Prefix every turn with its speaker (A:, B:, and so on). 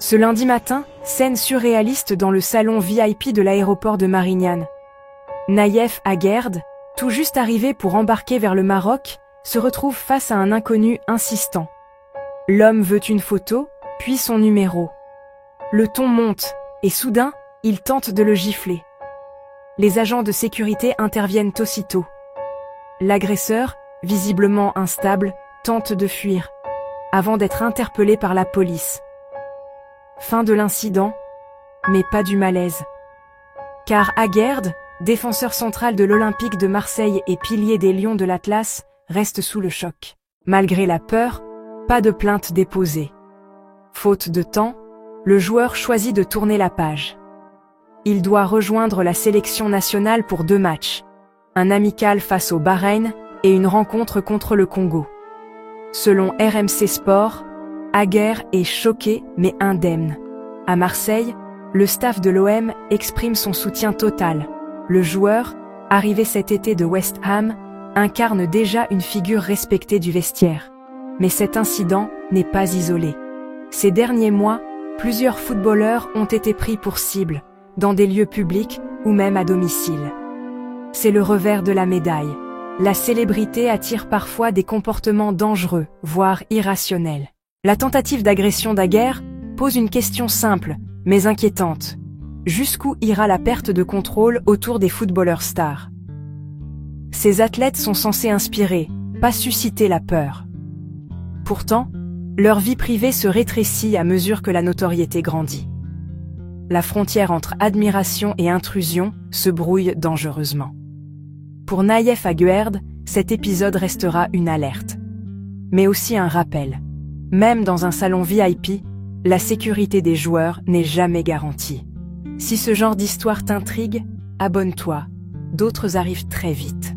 A: Ce lundi matin, scène surréaliste dans le salon VIP de l'aéroport de Marignane. Naïef Aguerd, tout juste arrivé pour embarquer vers le Maroc, se retrouve face à un inconnu insistant. L'homme veut une photo, puis son numéro. Le ton monte, et soudain, il tente de le gifler. Les agents de sécurité interviennent aussitôt. L'agresseur, visiblement instable, tente de fuir, avant d'être interpellé par la police. Fin de l'incident, mais pas du malaise. Car Aguerd, défenseur central de l'Olympique de Marseille et pilier des Lions de l'Atlas, reste sous le choc. Malgré la peur, pas de plainte déposée. Faute de temps, le joueur choisit de tourner la page. Il doit rejoindre la sélection nationale pour 2 matchs. Un amical face au Bahreïn et une rencontre contre le Congo. Selon RMC Sport, Aguerd est choqué mais indemne. À Marseille, le staff de l'OM exprime son soutien total. Le joueur, arrivé cet été de West Ham, incarne déjà une figure respectée du vestiaire. Mais cet incident n'est pas isolé. Ces derniers mois, plusieurs footballeurs ont été pris pour cible, dans des lieux publics ou même à domicile. C'est le revers de la médaille. La célébrité attire parfois des comportements dangereux, voire irrationnels. La tentative d'agression d'Aguerd pose une question simple, mais inquiétante. Jusqu'où ira la perte de contrôle autour des footballeurs stars? Ces athlètes sont censés inspirer, pas susciter la peur. Pourtant, leur vie privée se rétrécit à mesure que la notoriété grandit. La frontière entre admiration et intrusion se brouille dangereusement. Pour Naïef Aguerd, cet épisode restera une alerte, mais aussi un rappel. Même dans un salon VIP, la sécurité des joueurs n'est jamais garantie. Si ce genre d'histoire t'intrigue, abonne-toi, d'autres arrivent très vite.